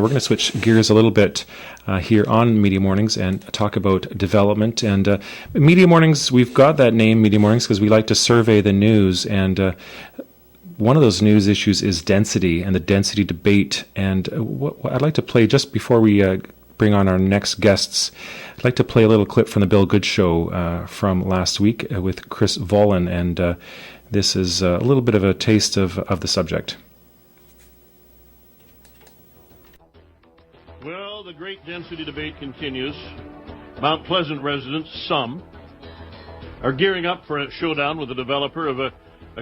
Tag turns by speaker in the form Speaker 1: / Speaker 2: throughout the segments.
Speaker 1: We're going to switch gears a little bit here on Media Mornings and talk about development. And Media Mornings, we've got that name, Media Mornings, because we like to survey the news. And one of those news issues is density and the density debate. And what I'd like to play just before we bring on our next guests, I'd like to play a little clip from the Bill Good Show from last week with Chris Vollen. And this is a little bit of a taste of the subject.
Speaker 2: Well, the great density debate continues. Mount Pleasant residents, some, are gearing up for a showdown with the developer of a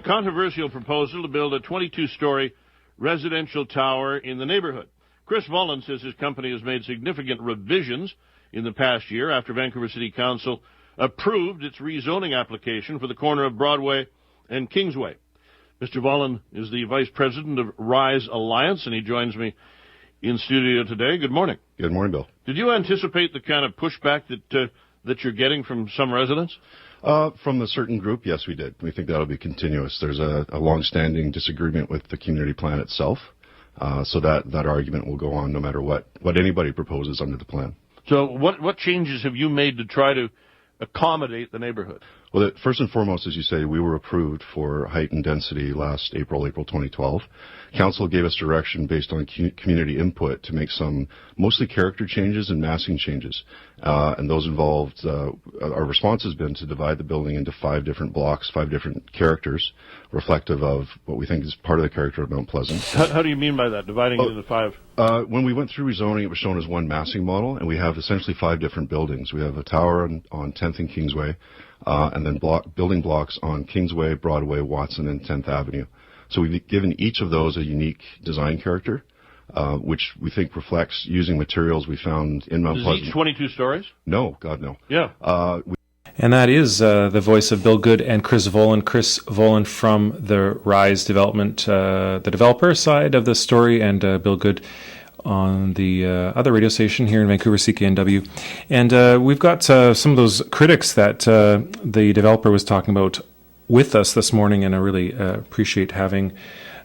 Speaker 2: controversial proposal to build a 22-story residential tower in the neighborhood. Chris Vollen says his company has made significant revisions in the past year after Vancouver City Council approved its rezoning application for the corner of Broadway and Kingsway. Mr. Vollen is the vice president of Rise Alliance, and he joins me in studio today. Good morning.
Speaker 3: Good morning, Bill.
Speaker 2: Did you anticipate the kind of pushback that you're getting from some residents?
Speaker 3: From a certain group, yes, we did. We think that'll be continuous. There's a long-standing disagreement with the community plan itself, so that argument will go on no matter what anybody proposes under the plan.
Speaker 2: So what changes have you made to try to accommodate the neighborhood?
Speaker 3: Well, first and foremost, as you say, we were approved for height and density last April 2012. Council gave us direction based on community input to make some mostly character changes and massing changes. And those involved, our response has been to divide the building into 5 different blocks, 5 different characters, reflective of what we think is part of the character of Mount Pleasant.
Speaker 2: How do you mean by that, dividing it into 5?
Speaker 3: When we went through rezoning, it was shown as one massing model, and we have essentially 5 different buildings. We have a tower on 10th and Kingsway, and then building blocks on Kingsway, Broadway, Watson, and 10th Avenue. So we've given each of those a unique design character, which we think reflects using materials we found in Mount Pleasant.
Speaker 2: Is each 22 stories?
Speaker 3: No, God, no.
Speaker 2: Yeah.
Speaker 1: And that is the voice of Bill Good and Chris Vollen. Chris Vollen from the Rise Development, the developer side of the story, and Bill Good on the other radio station here in Vancouver, CKNW. And we've got some of those critics that the developer was talking about with us this morning, and I really appreciate having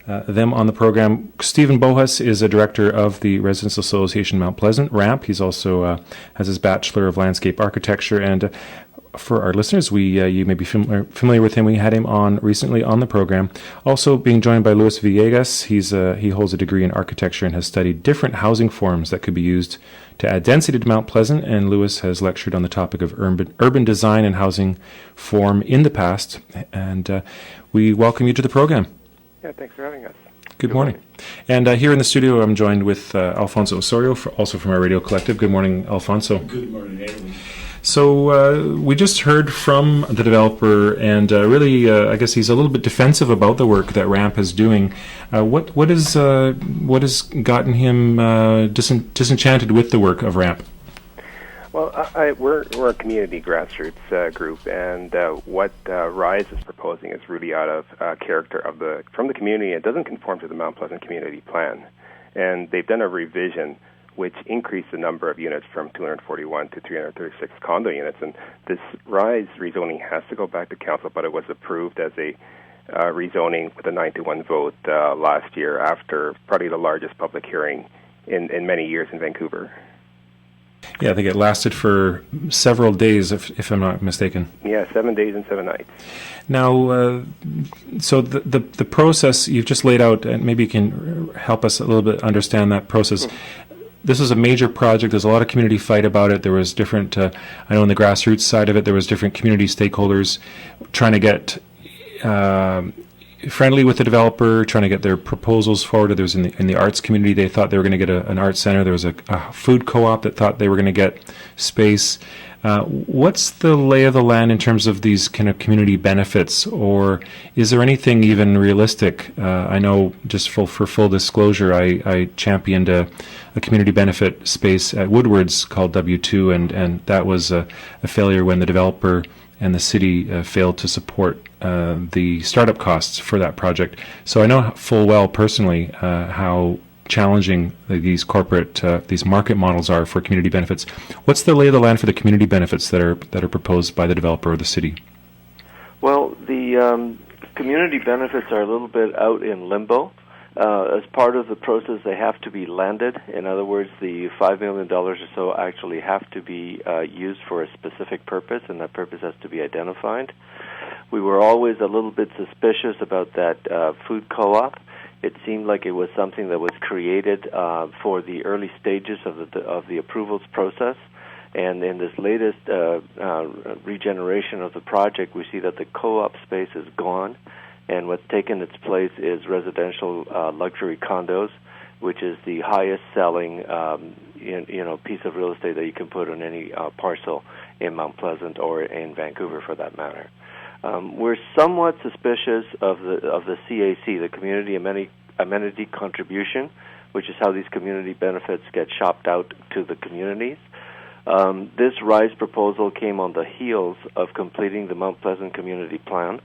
Speaker 1: them on the program. Stephen Bohus is a director of the Residents Association Mount Pleasant, RAMP. He's also has his Bachelor of Landscape Architecture, and for our listeners, you may be familiar with him. We had him on recently on the program. Also being joined by Villegas. He holds a degree in architecture and has studied different housing forms that could be used to add density to Mount Pleasant. And Lewis has lectured on the topic of urban design and housing form in the past. And we welcome you to the program.
Speaker 4: Yeah, thanks for having us.
Speaker 1: Good morning. And here in the studio, I'm joined with Alfonso Osorio, also from our radio collective. Good morning, Alfonso.
Speaker 5: Good morning, Irwin.
Speaker 1: So we just heard from the developer, and really, I guess he's a little bit defensive about the work that RAMP is doing. What has gotten him disenchanted with the work of RAMP?
Speaker 4: Well, we're a community grassroots group, and what Rise is proposing is really out of character from the community. It doesn't conform to the Mount Pleasant Community Plan, and they've done a revision which increased the number of units from 241 to 336 condo units. And this Rise rezoning has to go back to council, but it was approved as a rezoning with a 9-1 vote last year after probably the largest public hearing in many years in Vancouver.
Speaker 1: Yeah, I think it lasted for several days, if I'm not mistaken.
Speaker 4: Yeah, 7 days and 7 nights.
Speaker 1: Now, so the process you've just laid out, and maybe you can help us a little bit understand that process. This is a major project. There's a lot of community fight about it. There was different, I know on the grassroots side of it, there was different community stakeholders trying to get friendly with the developer, trying to get their proposals forward. There was in the arts community, they thought they were going to get an art center. There was a food co-op that thought they were going to get space. What's the lay of the land in terms of these kind of community benefits, or is there anything even realistic? I know, just for full disclosure, I championed a community benefit space at Woodward's called W2, and that was a failure when the developer and the city failed to support the startup costs for that project. So I know full well personally how challenging these corporate, these market models are for community benefits. What's the lay of the land for the community benefits that are proposed by the developer or the city?
Speaker 5: Well, the community benefits are a little bit out in limbo. As part of the process, they have to be landed. In other words, the $5 million or so actually have to be used for a specific purpose, and that purpose has to be identified. We were always a little bit suspicious about that food co-op. It seemed like it was something that was created for the early stages of the approvals process. And in this latest regeneration of the project, we see that the co-op space is gone, and what's taken its place is residential luxury condos, which is the highest selling piece of real estate that you can put on any parcel in Mount Pleasant or in Vancouver, for that matter. We're somewhat suspicious of the CAC, the Community Amenity Contribution, which is how these community benefits get shopped out to the communities. This RISE proposal came on the heels of completing the Mount Pleasant Community Plan,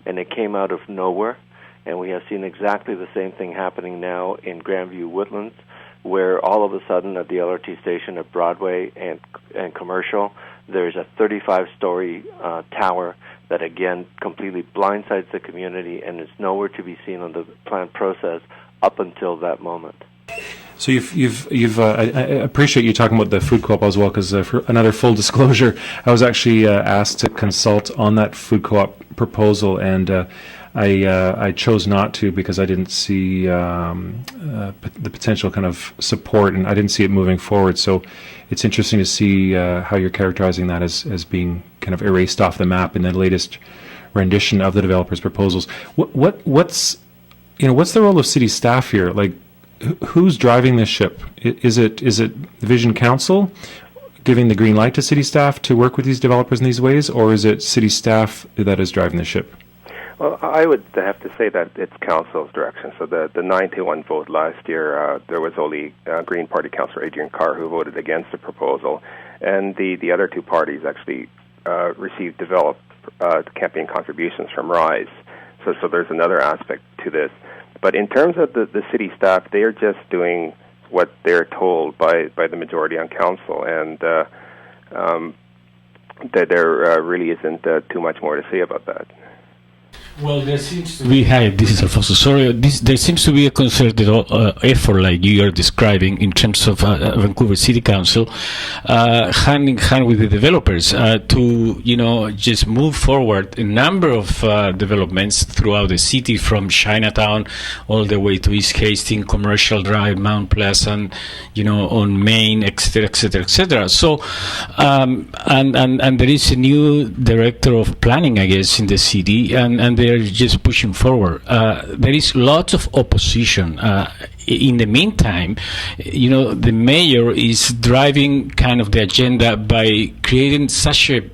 Speaker 5: and it came out of nowhere. And we have seen exactly the same thing happening now in Grandview Woodlands, where all of a sudden at the LRT station at Broadway and Commercial, there's a 35-story tower that, again, completely blindsides the community and is nowhere to be seen on the plan process up until that moment.
Speaker 1: So I appreciate you talking about the food co-op as well, because for another full disclosure, I was actually asked to consult on that food co-op proposal, and I chose not to because I didn't see the potential kind of support, and I didn't see it moving forward. So it's interesting to see how you're characterizing that as being kind of erased off the map in the latest rendition of the developer's proposals. What's the role of city staff here? Like, who's driving this ship? Is it Vision Council giving the green light to city staff to work with these developers in these ways, or is it city staff that is driving the ship?
Speaker 4: Well, I would have to say that it's council's direction. So the 9-1 vote last year, there was only Green Party Councillor Adrian Carr who voted against the proposal, and the other two parties actually received developed campaign contributions from RISE. So there's another aspect to this. But in terms of the city staff, they are just doing what they're told by the majority on council, and there really isn't too much more to say about that.
Speaker 6: Well, there seems to be, hi, this is Alfonso. Sorry, there seems to be a concerted effort, like you are describing, in terms of Vancouver City Council, hand in hand with the developers, to just move forward a number of developments throughout the city, from Chinatown all the way to East Hastings, Commercial Drive, Mount Pleasant, on Main, etc., etc., etc. So, and there is a new director of planning, I guess, in the city, and they're just pushing forward. There is lots of opposition. In the meantime, the mayor is driving kind of the agenda by creating such a,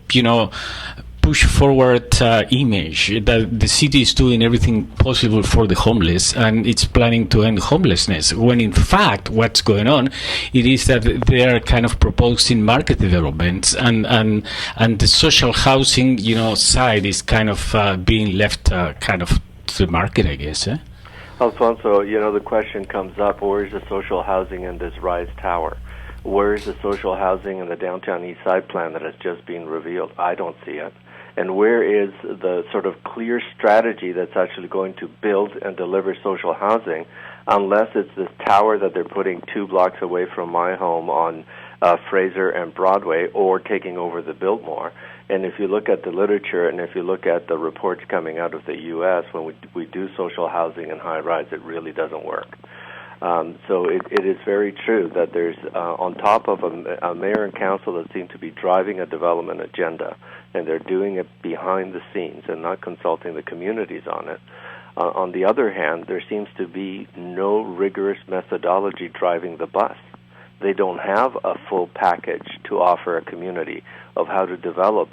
Speaker 6: push forward image that the city is doing everything possible for the homeless and it's planning to end homelessness, when in fact what's going on it is that they are kind of proposing market developments, and the social housing side is kind of being left kind of to the market, I guess.
Speaker 5: Alfonso, the question comes up, where is the social housing in this RISE tower? Where is the social housing in the downtown east side plan that has just been revealed? I don't see it. And where is the sort of clear strategy that's actually going to build and deliver social housing, unless it's this tower that they're putting 2 blocks away from my home on Fraser and Broadway, or taking over the Biltmore? And if you look at the literature and if you look at the reports coming out of the U.S., when we do social housing and high-rise, it really doesn't work. So it is very true that there's, on top of a mayor and council that seem to be driving a development agenda, and they're doing it behind the scenes and not consulting the communities on it. On the other hand, there seems to be no rigorous methodology driving the bus. They don't have a full package to offer a community of how to develop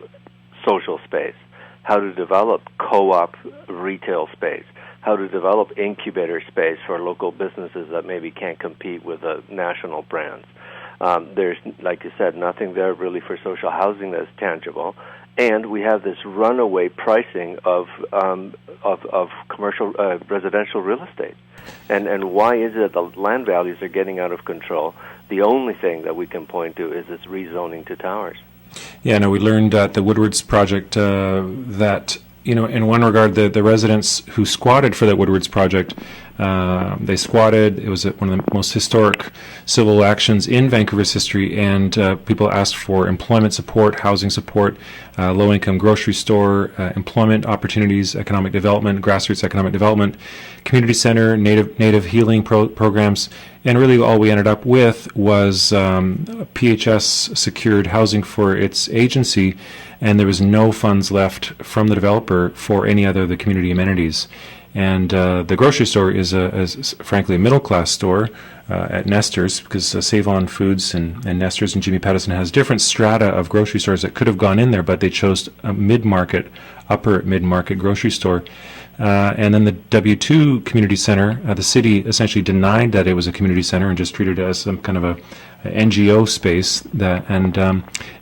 Speaker 5: social space, how to develop co-op retail space, how to develop incubator space for local businesses that maybe can't compete with the national brands. There's, like you said, nothing there really for social housing that's tangible, and we have this runaway pricing of commercial residential real estate. And why is it the land values are getting out of control? The only thing that we can point to is this rezoning to towers.
Speaker 1: Yeah, no, we learned at the Woodwards project that in one regard, the residents who squatted for that Woodwards project They squatted. It was one of the most historic civil actions in Vancouver's history, and people asked for employment support, housing support, low-income grocery store, employment opportunities, economic development, grassroots economic development, community center, native healing programs, and really all we ended up with was PHS secured housing for its agency, and there was no funds left from the developer for any other of the community amenities. And the grocery store is frankly a middle-class store at Nestor's, because Save-On Foods and Nestor's and Jimmy Pattison has different strata of grocery stores that could have gone in there, but they chose a mid-market, upper mid-market grocery store. And then the W2 community center, the city essentially denied that it was a community center and just treated it as some kind of a NGO space and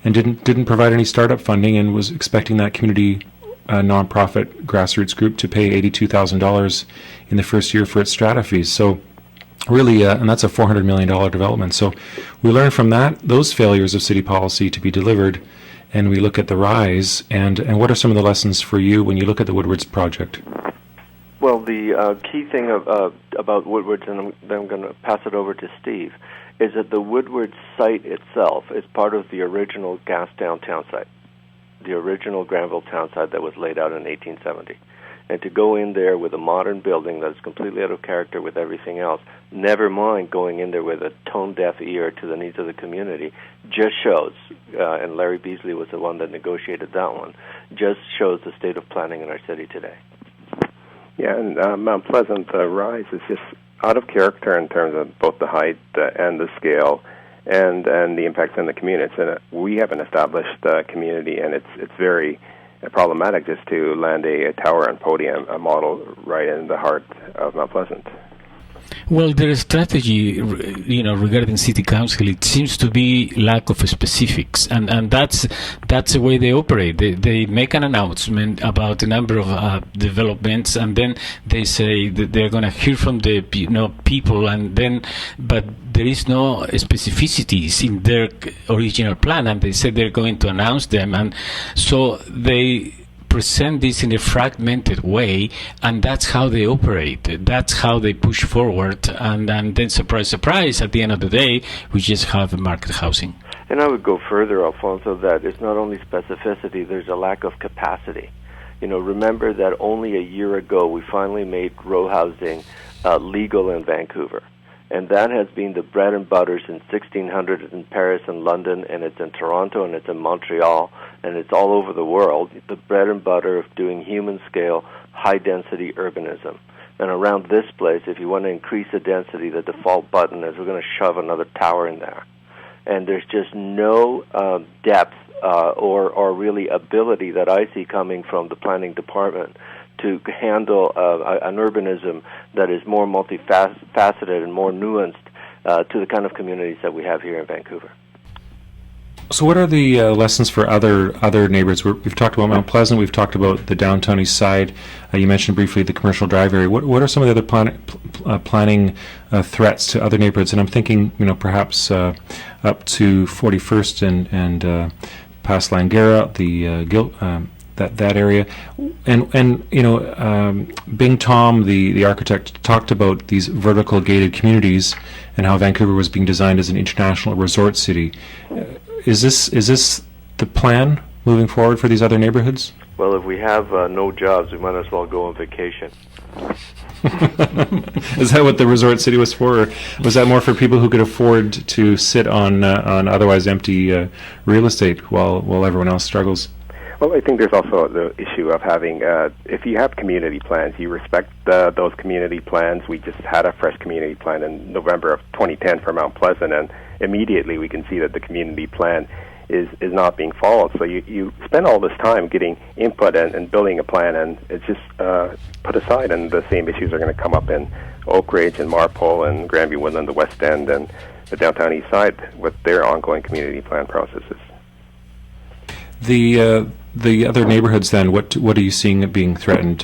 Speaker 1: didn't provide any startup funding, and was expecting that community nonprofit grassroots group to pay $82,000 in the first year for its strata fees. So really, and that's a $400 million development. So we learn from those failures of city policy to be delivered, and we look at the rise. And what are some of the lessons for you when you look at the Woodwards project?
Speaker 5: Well, the key thing about Woodwards, and then I'm going to pass it over to Steve, is that the Woodwards site itself is part of the original Gastown town site, the original Granville town site that was laid out in 1870. And to go in there with a modern building that is completely out of character with everything else, never mind going in there with a tone-deaf ear to the needs of the community, just shows, and Larry Beasley was the one that negotiated that one, just shows the state of planning in our city today.
Speaker 4: Yeah, and Mount Pleasant Rise is just out of character in terms of both the height and the scale, and the impacts on the community. We have an established community, and it's very problematic just to land a tower and podium, a model right in the heart of Mount Pleasant.
Speaker 6: Well, their strategy, regarding city council, it seems to be lack of specifics, and that's the way they operate. They make an announcement about a number of developments, and then they say that they're going to hear from the people, but there is no specificities in their original plan, and they said they're going to announce them, and so they present this in a fragmented way, and that's how they operate. That's how they push forward, and then surprise, surprise, at the end of the day, we just have market housing.
Speaker 5: And I would go further, Alfonso, that it's not only specificity, there's a lack of capacity. Remember that only a year ago we finally made row housing legal in Vancouver. And that has been the bread and butter since 1600 in Paris and London, and it's in Toronto, and it's in Montreal, and it's all over the world, the bread and butter of doing human-scale, high-density urbanism. And around this place, if you want to increase the density, the default button is we're going to shove another tower in there. And there's just no depth or really ability that I see coming from the planning department to handle an urbanism that is more multifaceted and more nuanced to the kind of communities that we have here in Vancouver.
Speaker 1: So what are the lessons for other neighborhoods? We've talked about Mount Pleasant, we've talked about the downtown east side, you mentioned briefly the commercial drive area. What are some of the other planning threats to other neighborhoods? And I'm thinking, perhaps up to 41st and past Langara, that area, and Bing Tom, the architect, talked about these vertical gated communities and how Vancouver was being designed as an international resort city. Is this the plan moving forward for these other neighborhoods?
Speaker 5: Well, if we have no jobs, we might as well go on vacation.
Speaker 1: Is that what the resort city was for, or was that more for people who could afford to sit on otherwise empty real estate while everyone else struggles?
Speaker 4: Well, I think there's also the issue of having, if you have community plans, you respect those community plans. We just had a fresh community plan in November of 2010 for Mount Pleasant, and immediately we can see that the community plan is not being followed. So you spend all this time getting input and building a plan, and it's just put aside, and the same issues are going to come up in Oak Ridge and Marpole and Granby Woodland, the West End, and the downtown east side with their ongoing community plan processes.
Speaker 1: The other neighborhoods, then, what are you seeing being threatened?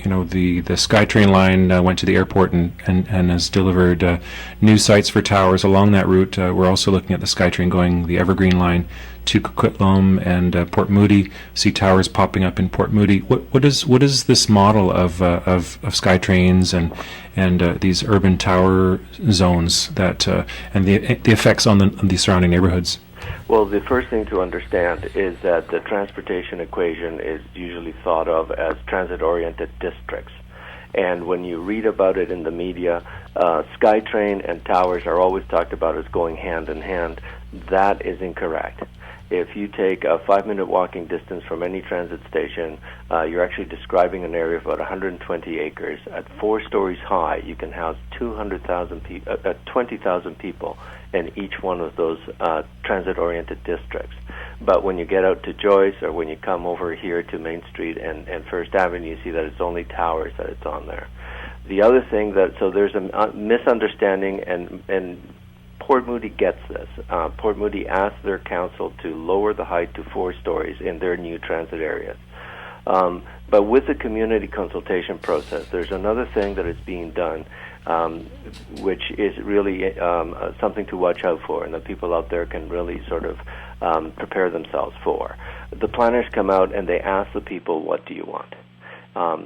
Speaker 1: the SkyTrain line went to the airport and has delivered new sites for towers along that route. We're also looking at the SkyTrain going the Evergreen line to Coquitlam and Port Moody. See towers popping up in Port Moody. What is this model of SkyTrains and these urban tower zones that and the effects on the surrounding neighborhoods?
Speaker 5: Well, the first thing to understand is that the transportation equation is usually thought of as transit-oriented districts. And when you read about it in the media, SkyTrain and towers are always talked about as going hand in hand. That is incorrect. If you take a 5-minute walking distance from any transit station, you're actually describing an area of about 120 acres. At 4 stories high, you can house 20,000 people in each one of those transit-oriented districts. But when you get out to Joyce or when you come over here to Main Street and First Avenue, you see that it's only towers that it's on there. The other thing so there's a misunderstanding, and Port Moody gets this. Port Moody asked their council to lower the height to 4 stories in their new transit areas. But with the community consultation process, there's another thing that is being done, which is really something to watch out for, and that people out there can really sort of prepare themselves for. The planners come out and they ask the people, what do you want?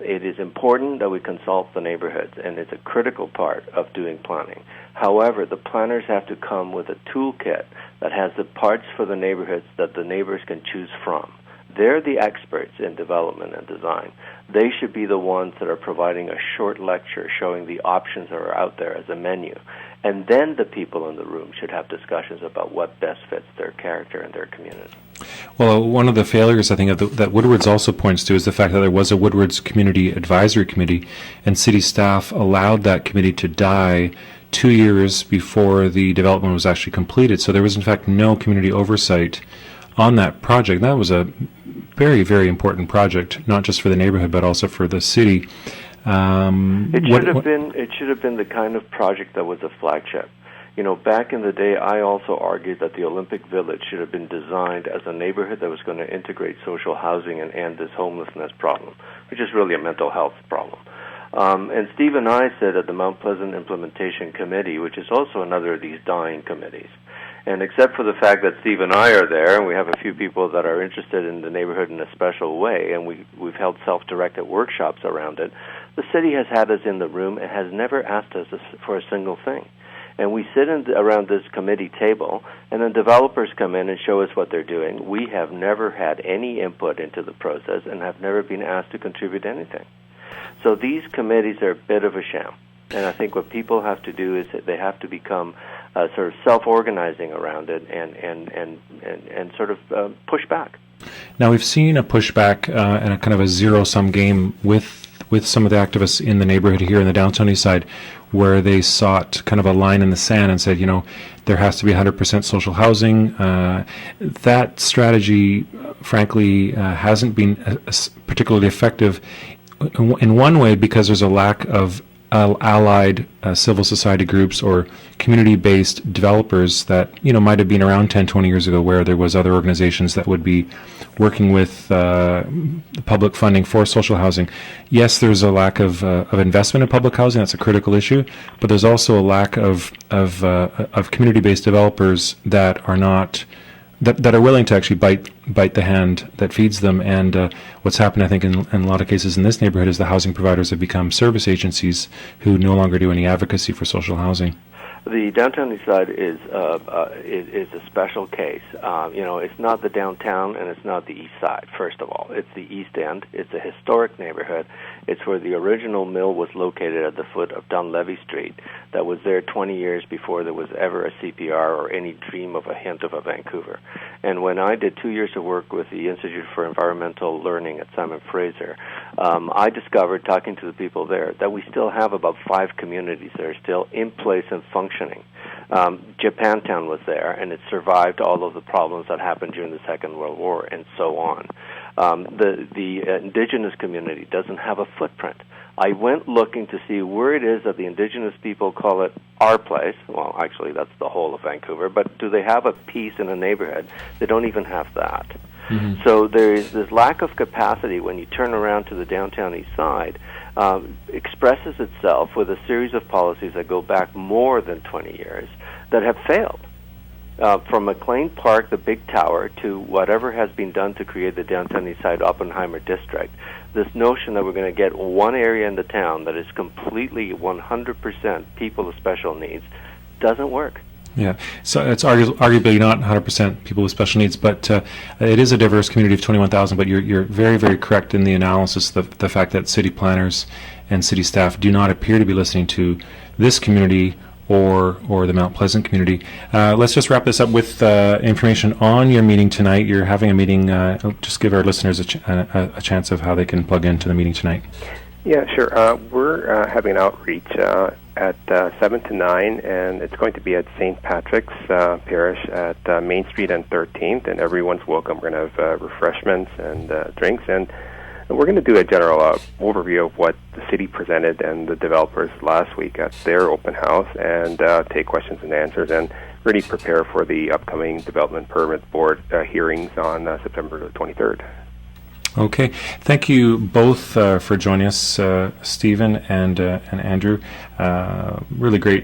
Speaker 5: It is important that we consult the neighborhoods, and it's a critical part of doing planning. However, the planners have to come with a toolkit that has the parts for the neighborhoods that the neighbors can choose from. They're the experts in development and design. They should be the ones that are providing a short lecture showing the options that are out there as a menu. And then the people in the room should have discussions about what best fits their character and their community.
Speaker 1: Well, one of the failures, I think, that Woodward's also points to is the fact that there was a Woodward's Community Advisory Committee, and city staff allowed that committee to die 2 years before the development was actually completed. So there was, in fact, no community oversight on that project. That was a very, very important project, not just for the neighborhood, but also for the city.
Speaker 5: It should have been the kind of project that was a flagship. You know, back in the day, I also argued that the Olympic Village should have been designed as a neighborhood that was going to integrate social housing and end this homelessness problem, which is really a mental health problem. And Steve and I said at the Mount Pleasant Implementation Committee, which is also another of these dying committees, and except for the fact that Steve and I are there, and we have a few people that are interested in the neighborhood in a special way, and we've held self-directed workshops around it, the city has had us in the room and has never asked us for a single thing. And we sit around this committee table, and then developers come in and show us what they're doing. We have never had any input into the process and have never been asked to contribute anything. So these committees are a bit of a sham. And I think what people have to do is that they have to become sort of self-organizing around it and sort of push back.
Speaker 1: Now, we've seen a pushback and a kind of a zero-sum game with some of the activists in the neighborhood here in the downtown east side, where they sought kind of a line in the sand and said, you know, there has to be 100% social housing. That strategy, frankly, hasn't been particularly effective in one way because there's a lack of allied civil society groups or community-based developers that, you know, might have been around 10, 20 years ago, where there was other organizations that would be working with public funding for social housing. Yes, there's a lack of investment in public housing. That's a critical issue. But there's also a lack of community-based developers that are not that are willing to actually bite the hand that feeds them. And what's happened, I think, in a lot of cases in this neighborhood is the housing providers have become service agencies who no longer do any advocacy for social housing.
Speaker 5: The downtown east side is a special case. You know, it's not the downtown and it's not the east side, first of all. It's the east end. It's a historic neighborhood. It's where the original mill was located at the foot of Dunleavy Street that was there 20 years before there was ever a CPR or any dream of a hint of a Vancouver. And when I did 2 years of work with the Institute for Environmental Learning at Simon Fraser, I discovered, talking to the people there, that we still have about 5 communities that are still in place and functioning. Japantown was there, and it survived all of the problems that happened during the Second World War, and so on. The indigenous community doesn't have a footprint. I went looking to see where it is that the indigenous people call it our place. Well, actually, that's the whole of Vancouver. But do they have a piece in a neighborhood? They don't even have that. So there is this lack of capacity when you turn around to the downtown east side, expresses itself with a series of policies that go back more than 20 years that have failed. From McLean Park, the big tower, to whatever has been done to create the downtown east side Oppenheimer district, this notion that we're going to get one area in the town that is completely 100% people with special needs doesn't work.
Speaker 1: Yeah, so it's arguably not 100% people with special needs, but it is a diverse community of 21,000. But you're very, very correct in the analysis, the fact that city planners and city staff do not appear to be listening to this community or the Mount Pleasant community. Let's just wrap this up with information on your meeting tonight. You're having a meeting. Just give our listeners a chance of how they can plug into the meeting tonight.
Speaker 4: Yeah, sure. We're having an outreach at 7 to 9, and it's going to be at St. Patrick's Parish at Main Street and 13th, and everyone's welcome. We're going to have refreshments and drinks, and we're going to do a general overview of what the city presented and the developers last week at their open house, and take questions and answers, and really prepare for the upcoming Development Permit Board hearings on September 23rd.
Speaker 1: Okay, thank you both for joining us, Stephen and Andrew. Really great